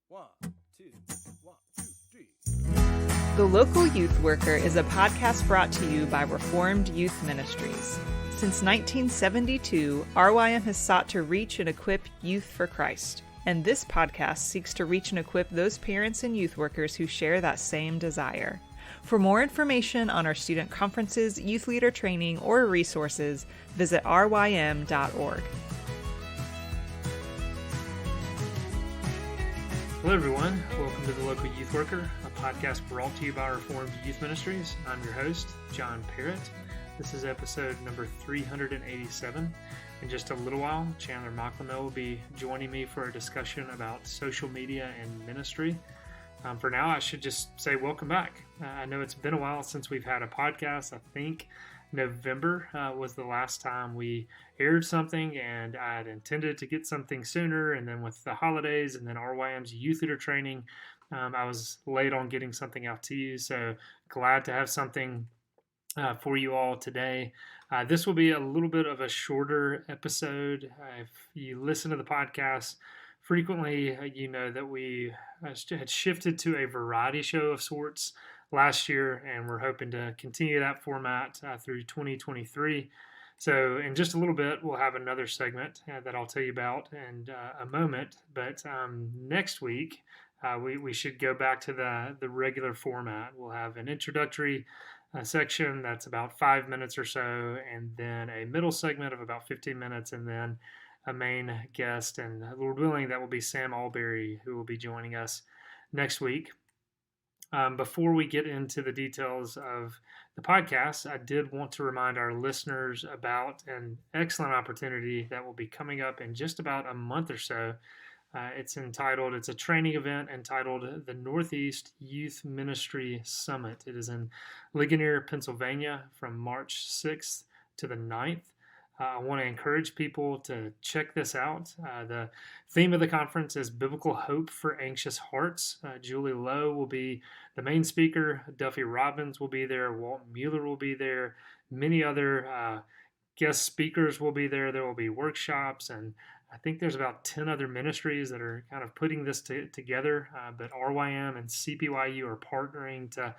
One, two, three. The Local Youth Worker is a podcast brought to you by Reformed Youth Ministries. Since 1972, RYM has sought to reach and equip youth for Christ, and this podcast seeks to reach and equip those parents and youth workers who share that same desire. For more information on our student conferences, youth leader training, or resources, visit rym.org. Hello everyone, welcome to The Local Youth Worker, a podcast brought to you by Reformed Youth Ministries. I'm your host, John Parrott. This is episode number 387. In just a little while, Chandler Machamehl will be joining me for a discussion about social media and ministry. For now, I should just say welcome back. I know it's been a while since we've had a podcast. I think November was the last time we aired something, and I had intended to get something sooner, and then with the holidays and then RYM's youth leader training, I was late on getting something out to you, so glad to have something for you all today. This will be a little bit of a shorter episode. If you listen to the podcast frequently, you know that we had shifted to a variety show of sorts last year, and we're hoping to continue that format through 2023. So in just a little bit, we'll have another segment that I'll tell you about in a moment. But next week, we should go back to the regular format. We'll have an introductory section that's about 5 minutes or so, and then a middle segment of about 15 minutes, and then a main guest. And Lord willing, that will be Sam Alberry, who will be joining us next week. Before we get into the details of the podcast, I did want to remind our listeners about an excellent opportunity that will be coming up in just about a month or so. It's a training event entitled the Northeast Youth Ministry Summit. It is in Ligonier, Pennsylvania from March 6th to the 9th. I want to encourage people to check this out. The theme of the conference is Biblical Hope for Anxious Hearts. Julie Lowe will be the main speaker. Duffy Robbins will be there. Walt Mueller will be there. Many other guest speakers will be there. There will be workshops, and I think there's about 10 other ministries that are kind of putting this together. But RYM and CPYU are partnering to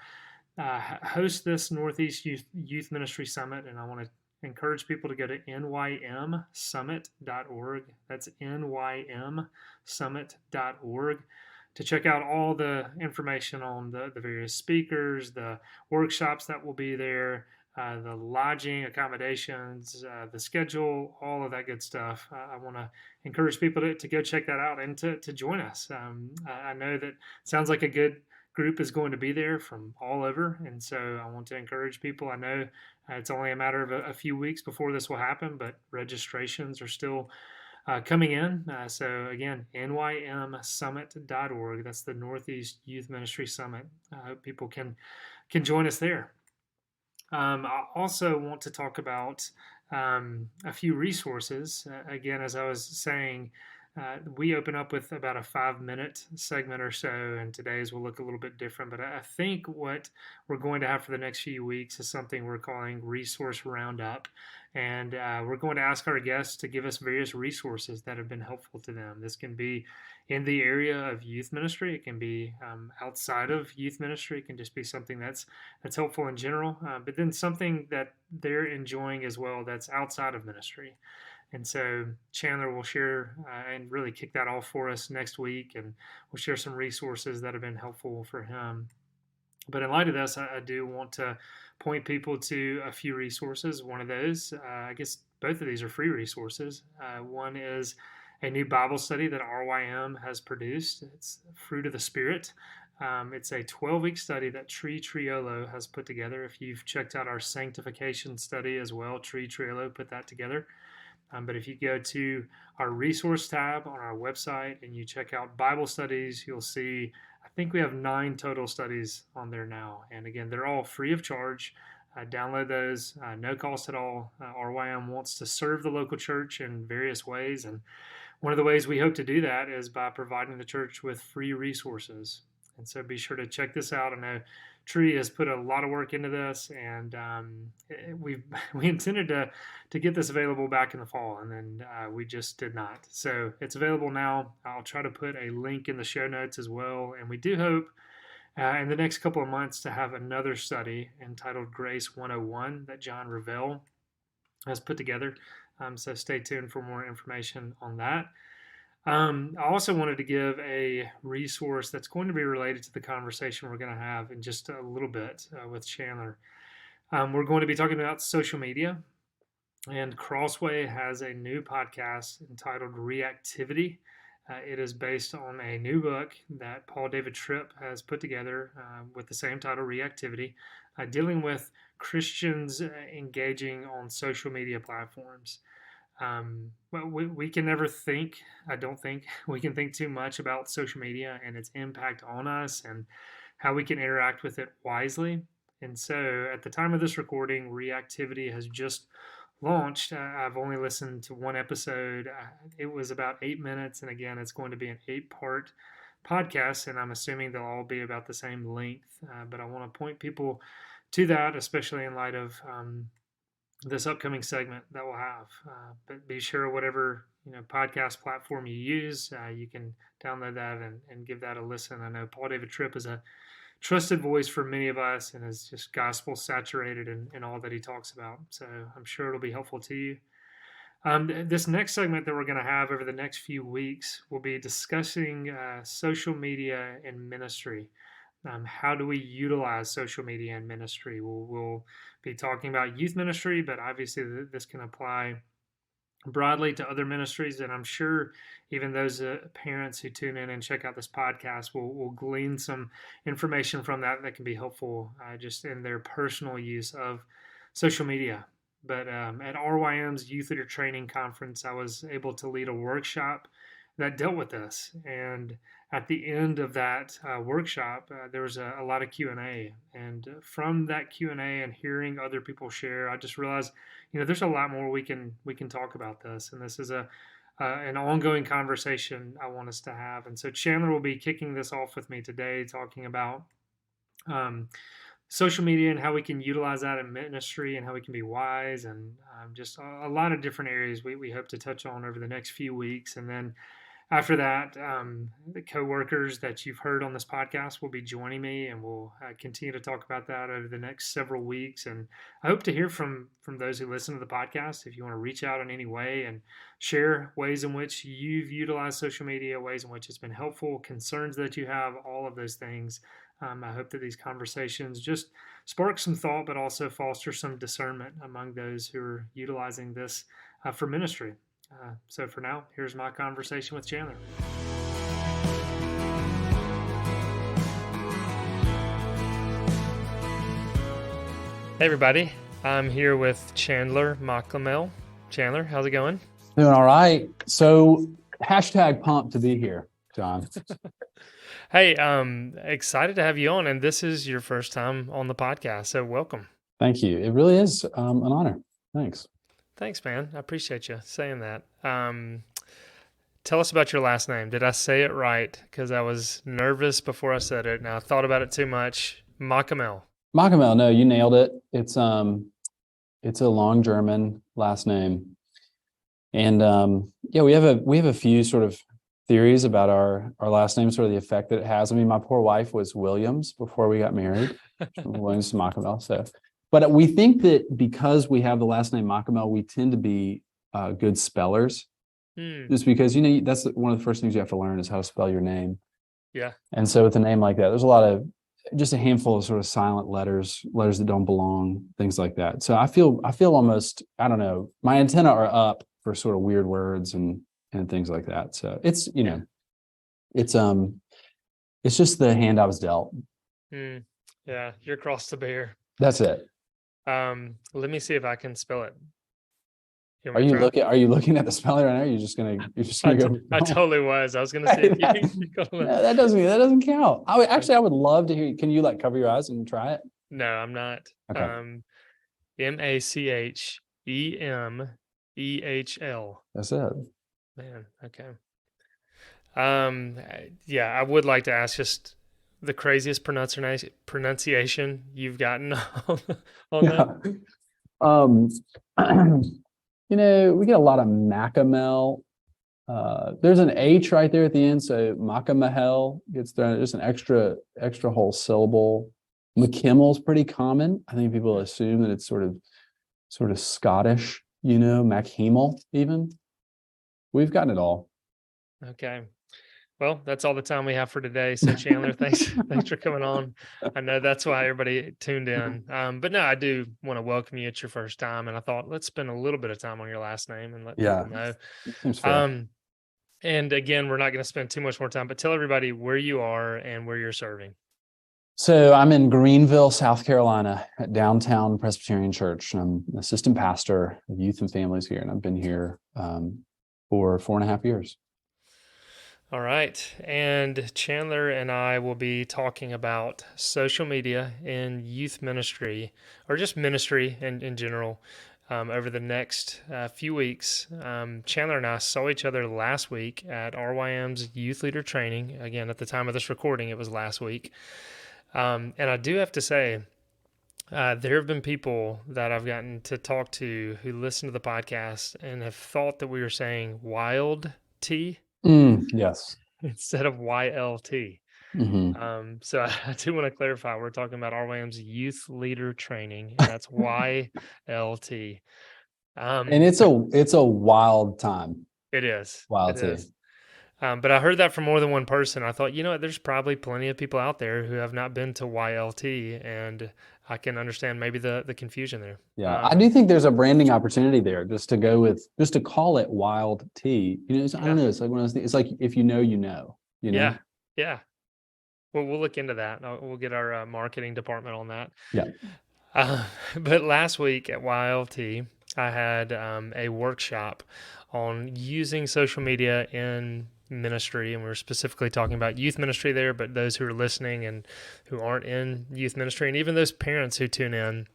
host this Northeast Youth Ministry Summit, and I want to encourage people to go to nymsummit.org. That's nymsummit.org to check out all the information on the various speakers, the workshops that will be there, the lodging, accommodations, the schedule, all of that good stuff. I want to encourage people to go check that out and to join us. I know that sounds like a good group is going to be there from all over, and so I want to encourage people. I know it's only a matter of a few weeks before this will happen, but registrations are still coming in. So again, nymsummit.org. That's the Northeast Youth Ministry Summit. I hope people can join us there. I also want to talk about a few resources. Again, as I was saying, we open up with about a 5-minute segment or so, and today's will look a little bit different. But I think what we're going to have for the next few weeks is something we're calling Resource Roundup. And we're going to ask our guests to give us various resources that have been helpful to them. This can be in the area of youth ministry. It can be outside of youth ministry. It can just be something that's helpful in general, but then something that they're enjoying as well that's outside of ministry. And so Chandler will share and really kick that off for us next week, and we'll share some resources that have been helpful for him. But in light of this, I do want to point people to a few resources. One of those, I guess both of these are free resources. One is a new Bible study that RYM has produced. It's Fruit of the Spirit. It's a 12-week study that Triolo has put together. If you've checked out our sanctification study as well, Triolo put that together. But if you go to our resource tab on our website and you check out Bible studies, you'll see, I think we have 9 total studies on there now. And again, they're all free of charge. Download those, no cost at all. RYM wants to serve the local church in various ways. And one of the ways we hope to do that is by providing the church with free resources. And so be sure to check this out. I know Tree has put a lot of work into this, and we intended to get this available back in the fall, and then we just did not. So it's available now. I'll try to put a link in the show notes as well, and we do hope in the next couple of months to have another study entitled Grace 101 that John Revell has put together. So stay tuned for more information on that. I also wanted to give a resource that's going to be related to the conversation we're going to have in just a little bit with Chandler. We're going to be talking about social media, and Crossway has a new podcast entitled Reactivity. It is based on a new book that Paul David Tripp has put together with the same title, Reactivity, dealing with Christians engaging on social media platforms. Well, we can never think, I don't think, we can think too much about social media and its impact on us and how we can interact with it wisely. And so at the time of this recording, Reactivity has just launched. I've only listened to one episode. It was about 8 minutes. And again, it's going to be an 8-part podcast, and I'm assuming they'll all be about the same length. But I want to point people to that, especially in light of this upcoming segment that we'll have. But be sure whatever podcast platform you use, you can download that and give that a listen. I know Paul David Tripp is a trusted voice for many of us and is just gospel saturated in all that he talks about. So I'm sure it'll be helpful to you. This next segment that we're going to have over the next few weeks will be discussing social media and ministry. How do we utilize social media in ministry? We'll be talking about youth ministry, but obviously this can apply broadly to other ministries. And I'm sure even those parents who tune in and check out this podcast will glean some information from that can be helpful just in their personal use of social media. But at RYM's Youth Leader Training Conference, I was able to lead a workshop that dealt with this. And at the end of that workshop, there was a lot of Q&A. And from that Q&A and hearing other people share, I just realized, there's a lot more we can talk about this. And this is an ongoing conversation I want us to have. And so Chandler will be kicking this off with me today, talking about social media and how we can utilize that in ministry and how we can be wise, and just a lot of different areas we hope to touch on over the next few weeks. And then after that, the coworkers that you've heard on this podcast will be joining me, and we'll continue to talk about that over the next several weeks. And I hope to hear from those who listen to the podcast. If you want to reach out in any way and share ways in which you've utilized social media, ways in which it's been helpful, concerns that you have, all of those things. I hope that these conversations just spark some thought, but also foster some discernment among those who are utilizing this for ministry. So for now, here's my conversation with Chandler. Hey everybody, I'm here with Chandler Machamehl. Chandler, how's it going? Doing all right. So #pumped to be here, John. Hey, excited to have you on, and this is your first time on the podcast, so welcome. Thank you. It really is an honor. Thanks. Thanks, man. I appreciate you saying that. Tell us about your last name. Did I say it right? Because I was nervous before I said it, and I thought about it too much. Machamehl. Machamehl. No, you nailed it. It's a long German last name, and we have a few sort of theories about our last name, sort of the effect that it has. I mean, my poor wife was Williams before we got married, Williams to Machamehl. So, but we think that because we have the last name Machamehl, we tend to be good spellers. Just because, that's one of the first things you have to learn is how to spell your name. Yeah. And so with a name like that, there's just a handful of sort of silent letters that don't belong, things like that. So I feel almost, I don't know, my antenna are up for sort of weird words and things like that. So it's just the hand I was dealt. Yeah, your cross to bear. That's it. Let me see if I can spell it. Are you looking at the spelling right now? You're just gonna go. I totally was. I was gonna say no, that doesn't count. I would love to hear you. Can you cover your eyes and try it? No, I'm not. Okay. Machamehl. That's it. Man, okay. Yeah, I would like to ask just the craziest pronunciation you've gotten on that? Um, we get a lot of Machamehl. There's an H right there at the end, so Machamehl gets thrown. There's an extra whole syllable. Machamehl is pretty common. I think people assume that it's sort of Scottish, Machamehl even. We've gotten it all. Okay. Well, that's all the time we have for today. So Chandler, thanks for coming on. I know that's why everybody tuned in. But no, I do want to welcome you at your first time. And I thought, let's spend a little bit of time on your last name and let people know. Seems fair. And again, we're not going to spend too much more time, but tell everybody where you are and where you're serving. So I'm in Greenville, South Carolina, at Downtown Presbyterian Church. I'm an assistant pastor of youth and families here, and I've been here for 4.5 years. All right. And Chandler and I will be talking about social media in youth ministry, or just ministry in general, over the next few weeks. Chandler and I saw each other last week at RYM's Youth Leader Training. Again, at the time of this recording, it was last week. And I do have to say, there have been people that I've gotten to talk to who listen to the podcast and have thought that we were saying wild tea. Yes. Instead of YLT. Mm-hmm. So I do want to clarify, we're talking about RYM's Youth Leader Training, and that's YLT. And it's a wild time. It is. Wild it tea. is. But I heard that from more than one person. I thought, there's probably plenty of people out there who have not been to YLT, and I can understand maybe the confusion there. Yeah, I do think there's a branding opportunity there, just to call it wild tea. I don't know. It's like one of those things. It's like if you know, you know. Yeah. Well, we'll look into that. We'll get our marketing department on that. Yeah. But last week at YLT, I had a workshop on using social media in ministry, and we were specifically talking about youth ministry there, but those who are listening and who aren't in youth ministry, and even those parents who tune in,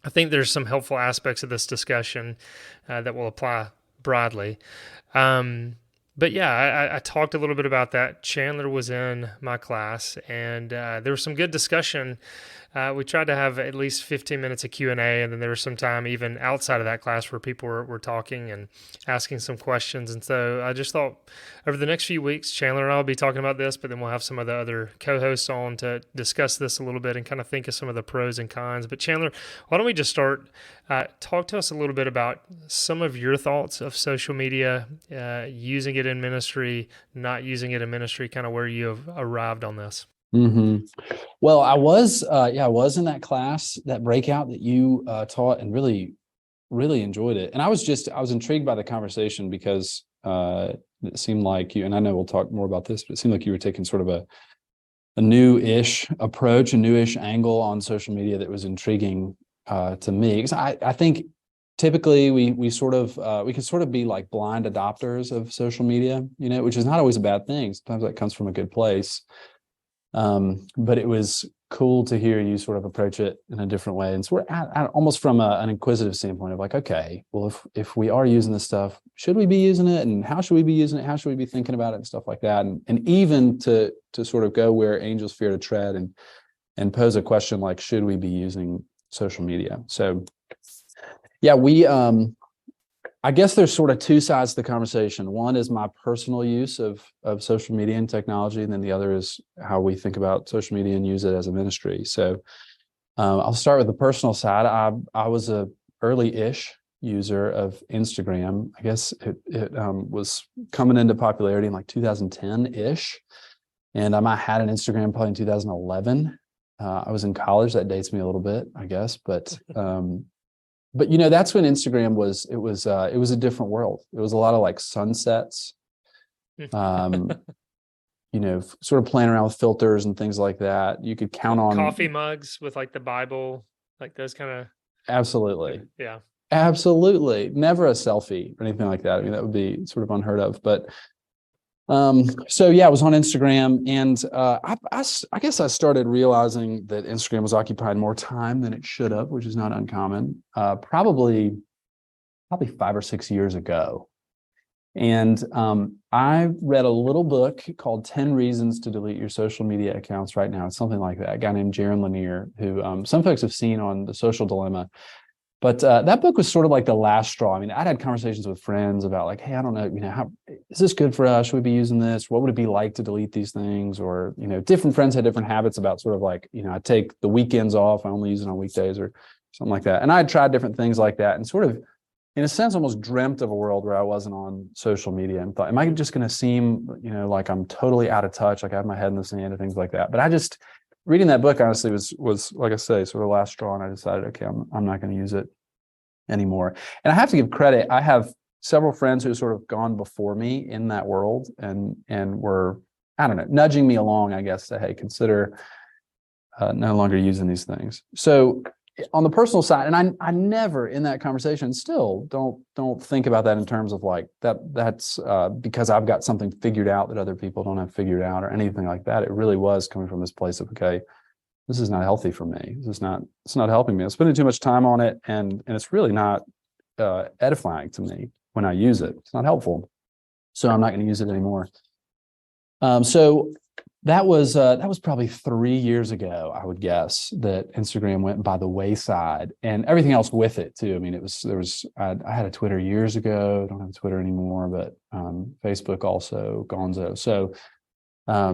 I think there's some helpful aspects of this discussion that will apply broadly. But yeah, I talked a little bit about that. Chandler was in my class, and there was some good discussion. We tried to have at least 15 minutes of Q&A, and then there was some time even outside of that class where people were talking and asking some questions. And so I just thought over the next few weeks, Chandler and I will be talking about this, but then we'll have some of the other co-hosts on to discuss this a little bit and kind of think of some of the pros and cons. But Chandler, why don't we just start? Talk to us a little bit about some of your thoughts of social media, using it in ministry, not using it in ministry, kind of where you have arrived on this. Mm-hmm. Well, I was in that class, that breakout that you taught, and really, really enjoyed it. And I was intrigued by the conversation because it seemed like you, and I know we'll talk more about this, but it seemed like you were taking sort of a new-ish approach, a new-ish angle on social media that was intriguing to me. Because I think typically we can sort of be like blind adopters of social media, which is not always a bad thing. Sometimes that comes from a good place. But it was cool to hear you sort of approach it in a different way. And so we're almost from an inquisitive standpoint of like, okay, well, if we are using this stuff, should we be using it? And how should we be using it? How should we be thinking about it and stuff like that? And even to sort of go where angels fear to tread and pose a question like, should we be using social media? So yeah, I guess there's sort of two sides to the conversation. One is my personal use of social media and technology, and then the other is how we think about social media and use it as a ministry. So I'll start with the personal side. I was a early-ish user of Instagram. I guess it was coming into popularity in like 2010-ish, and I had an Instagram probably in 2011. I was in college. That dates me a little bit, I guess, but that's when Instagram was a different world. It was a lot of like sunsets, sort of playing around with filters and things like that. You could count on coffee mugs with like the Bible, like those kind of. Absolutely. Yeah. Absolutely. Never a selfie or anything like that. I mean, that would be sort of unheard of, but so yeah, I was on Instagram, and I guess I started realizing that Instagram was occupying more time than it should have, which is not uncommon. Probably 5 or 6 years ago, And I read a little book called 10 Reasons to Delete Your Social Media Accounts Right Now. It's something like that. A guy named Jaron Lanier, who some folks have seen on The Social Dilemma. But that book was sort of like the last straw. I mean, I'd had conversations with friends about like, hey, I don't know, how is this good for us? Should we be using this? What would it be like to delete these things? Or, different friends had different habits about sort of like, I take the weekends off. I only use it on weekdays or something like that. And I had tried different things like that and sort of, in a sense, almost dreamt of a world where I wasn't on social media and thought, am I just going to seem, like I'm totally out of touch, like I have my head in the sand and things like that. But I just, reading that book, honestly, was like I say, sort of the last straw. And I decided, okay, I'm not going to use it anymore. And I have to give credit. I have several friends who have sort of gone before me in that world and were, I don't know, nudging me along, I guess, to, hey, consider no longer using these things. So on the personal side, and I never in that conversation still don't think about that in terms of like that's because I've got something figured out that other people don't have figured out or anything like that. It really was coming from this place of, okay, this is not healthy for me. It's not helping me. I'm spending too much time on it, and it's really not edifying to me when I use it. It's not helpful. So I'm not going to use it anymore. So that was probably 3 years ago, I would guess, that Instagram went by the wayside and everything else with it too. I mean, I had a Twitter years ago. I don't have a Twitter anymore, but Facebook also, Gonzo. So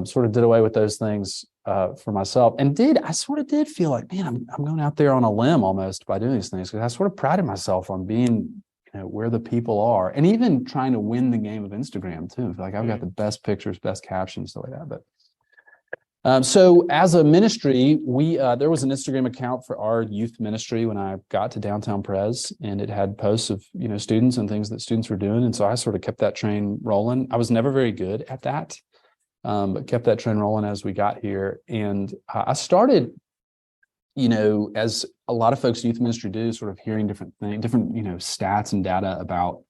sort of did away with those things for myself, and I sort of did feel like, man, I'm going out there on a limb almost by doing these things, because I sort of prided myself on being, where the people are, and even trying to win the game of Instagram too. Like I've got the best pictures, best captions, stuff like that. But so as a ministry, there was an Instagram account for our youth ministry when I got to Downtown Pres, and it had posts of students and things that students were doing, and so I sort of kept that train rolling. I was never very good at that. But kept that trend rolling as we got here. And I started, as a lot of folks in youth ministry do, sort of hearing different things, different, stats and data about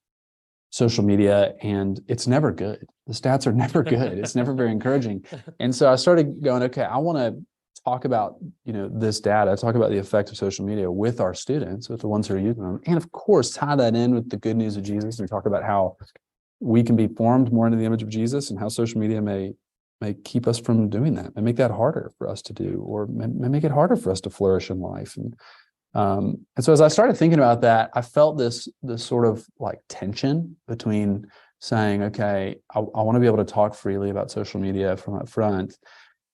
social media, and it's never good. The stats are never good. It's never very encouraging. And so I started going, okay, I want to talk about, this data, talk about the effect of social media with our students, with the ones who are using them. And of course, tie that in with the good news of Jesus and talk about how we can be formed more into the image of Jesus, and how social media may keep us from doing that and make that harder for us to do, or may make it harder for us to flourish in life. And so as I started thinking about that, I felt this sort of like tension between saying, okay, I want to be able to talk freely about social media from up front,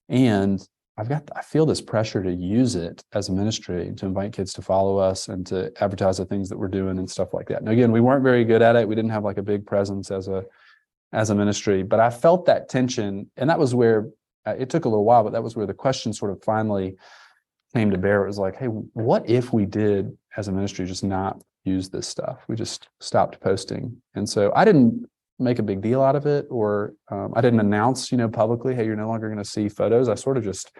and I feel this pressure to use it as a ministry, to invite kids to follow us and to advertise the things that we're doing and stuff like that. And again, we weren't very good at it. We didn't have like a big presence as a ministry, but I felt that tension, and that was where it took a little while, but that was where the question sort of finally came to bear. It was like, hey, what if we did as a ministry just not use this stuff? We just stopped posting. And so I didn't make a big deal out of it, or I didn't announce, publicly, hey, you're no longer going to see photos. I sort of just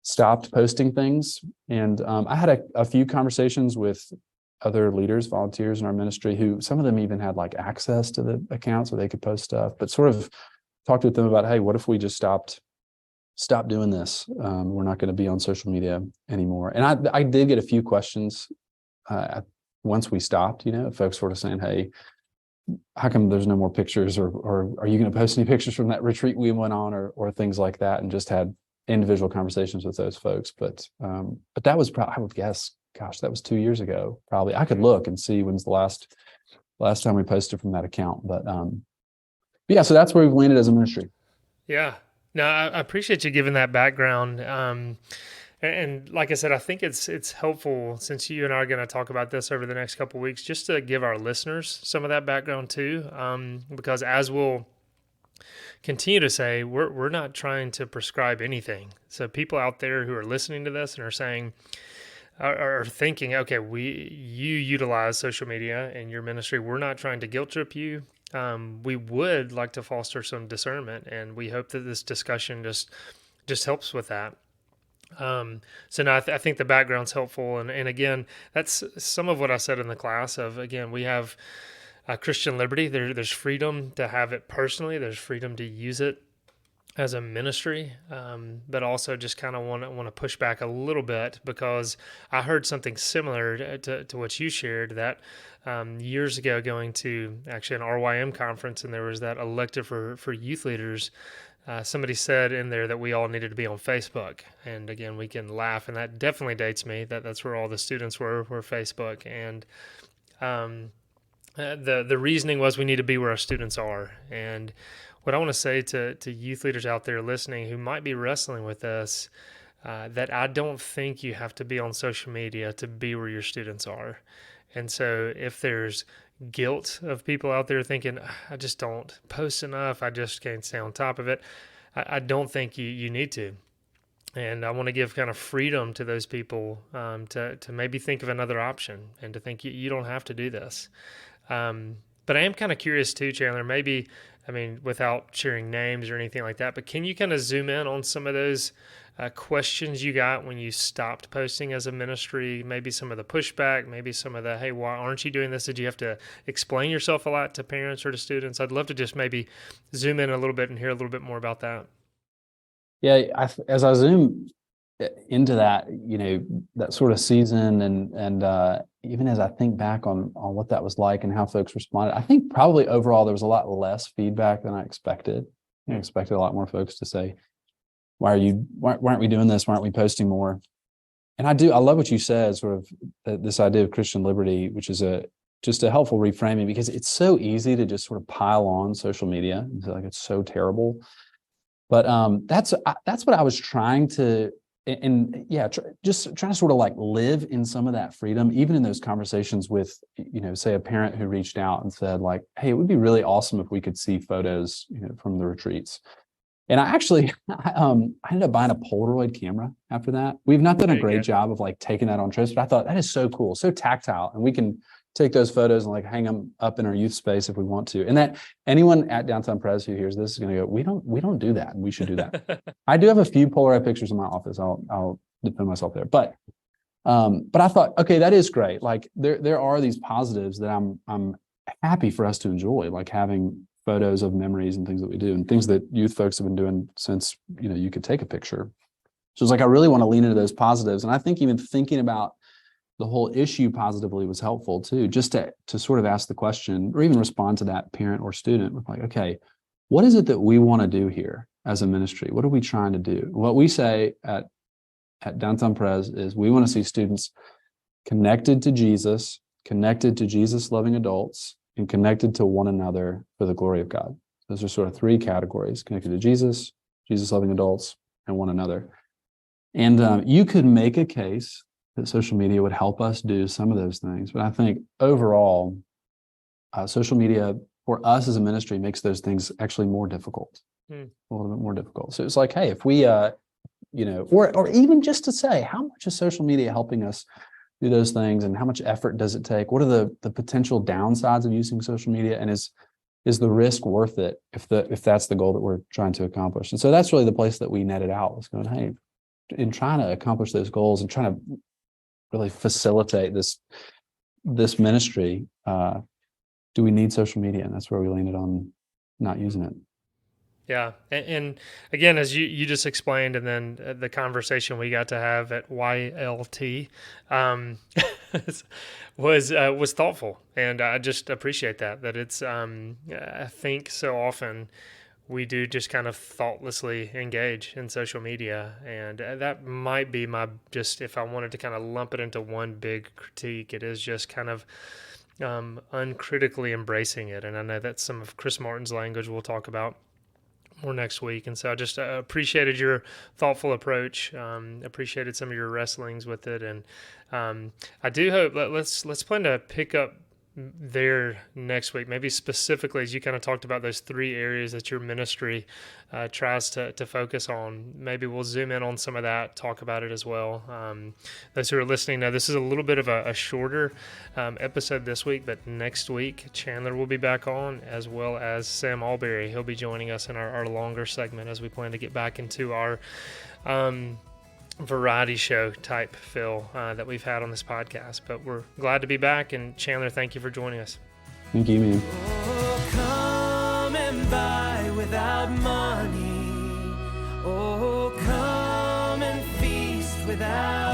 stopped posting things. And I had a few conversations with other leaders, volunteers in our ministry, who some of them even had like access to the account so they could post stuff, but sort of talked with them about, hey, what if we just stopped doing this? We're not going to be on social media anymore. And I did get a few questions once we stopped, folks sort of saying, hey, how come there's no more pictures, or are you going to post any pictures from that retreat we went on, or things like that, and just had individual conversations with those folks. But that was probably, I would guess, gosh, that was 2 years ago. Probably I could look and see when's the last time we posted from that account. But yeah, so that's where we've landed as a ministry. Yeah, no, I appreciate you giving that background. And like I said, I think it's helpful, since you and I are going to talk about this over the next couple of weeks, just to give our listeners some of that background too, because as we'll continue to say, we're not trying to prescribe anything. So people out there who are listening to this and are saying, are thinking, okay, you utilize social media in your ministry, we're not trying to guilt trip you. We would like to foster some discernment, and we hope that this discussion just helps with that. So now I think the background's helpful. And again, that's some of what I said in the class of, again, we have Christian liberty. There's freedom to have it personally. There's freedom to use it as a ministry, but also just kind of want to push back a little bit, because I heard something similar to what you shared, that years ago, going to actually an RYM conference, and there was that elective for youth leaders. Somebody said in there that we all needed to be on Facebook. And again, we can laugh, and that definitely dates me. That's where all the students were Facebook. And the reasoning was we need to be where our students are. And what I want to say to youth leaders out there listening who might be wrestling with this, that I don't think you have to be on social media to be where your students are. And so if there's guilt of people out there thinking, I just don't post enough, I just can't stay on top of it, I don't think you need to. And I want to give kind of freedom to those people to maybe think of another option, and to think you don't have to do this. But I am kind of curious too, Chandler, maybe, I mean, without sharing names or anything like that, but can you kind of zoom in on some of those questions you got when you stopped posting as a ministry? Maybe some of the pushback, maybe some of the, hey, why aren't you doing this? Did you have to explain yourself a lot to parents or to students? I'd love to just maybe zoom in a little bit and hear a little bit more about that. Yeah, as I zoom into that, that sort of season, and even as I think back on what that was like and how folks responded, I think probably overall there was a lot less feedback than I expected. I expected a lot more folks to say, why aren't we doing this? Why aren't we posting more? And I love what you said, sort of this idea of Christian liberty, which is just a helpful reframing, because it's so easy to just sort of pile on social media and feel like it's so terrible. But that's what I was trying to, just trying to sort of like live in some of that freedom, even in those conversations with, say a parent who reached out and said like, hey, it would be really awesome if we could see photos, from the retreats. And I ended up buying a Polaroid camera after that. We've not done a great job of like taking that on trips, but I thought that is so cool, so tactile, and we can take those photos and like hang them up in our youth space if we want to. And that anyone at Downtown Pres who hears this is going to go, we don't do that, and we should do that. I do have a few Polaroid pictures in my office. I'll defend myself there, but I thought, okay, that is great. Like there are these positives that I'm happy for us to enjoy, like having photos of memories and things that we do, and things that youth folks have been doing since you could take a picture. So it's like I really want to lean into those positives, and I think even thinking about the whole issue positively was helpful too, just to sort of ask the question, or even respond to that parent or student with like, okay, what is it that we want to do here as a ministry? What are we trying to do? What we say at Downtown Pres is we want to see students connected to Jesus loving adults, and connected to one another for the glory of God. Those are sort of three categories: connected to Jesus loving adults, and one another. And you could make a case that social media would help us do some of those things. But I think overall, social media for us as a ministry makes those things actually more difficult, a little bit more difficult. So it's like, hey, if we, or even just to say, how much is social media helping us do those things, and how much effort does it take? What are the potential downsides of using social media, and is the risk worth it if that's the goal that we're trying to accomplish? And so that's really the place that we netted out, was going, hey, in trying to accomplish those goals and trying to really facilitate this ministry, do we need social media? And that's where we landed on not using it. Yeah. And again, as you just explained, and then the conversation we got to have at YLT was thoughtful. And I just appreciate that it's, I think so often we do just kind of thoughtlessly engage in social media. And that might be if I wanted to kind of lump it into one big critique, it is just kind of uncritically embracing it. And I know that's some of Chris Martin's language we'll talk about more next week. And so I just appreciated your thoughtful approach, appreciated some of your wrestlings with it. And I do hope let's plan to pick up there next week, maybe specifically as you kind of talked about those three areas that your ministry tries to focus on. Maybe we'll zoom in on some of that, talk about it as well. Those who are listening now, this is a little bit of a shorter episode this week, but next week Chandler will be back on, as well as Sam Alberry. He'll be joining us in our longer segment as we plan to get back into our variety show type feel that we've had on this podcast. But we're glad to be back, and Chandler, thank you for joining us. Thank you, man. Oh, come and buy without money without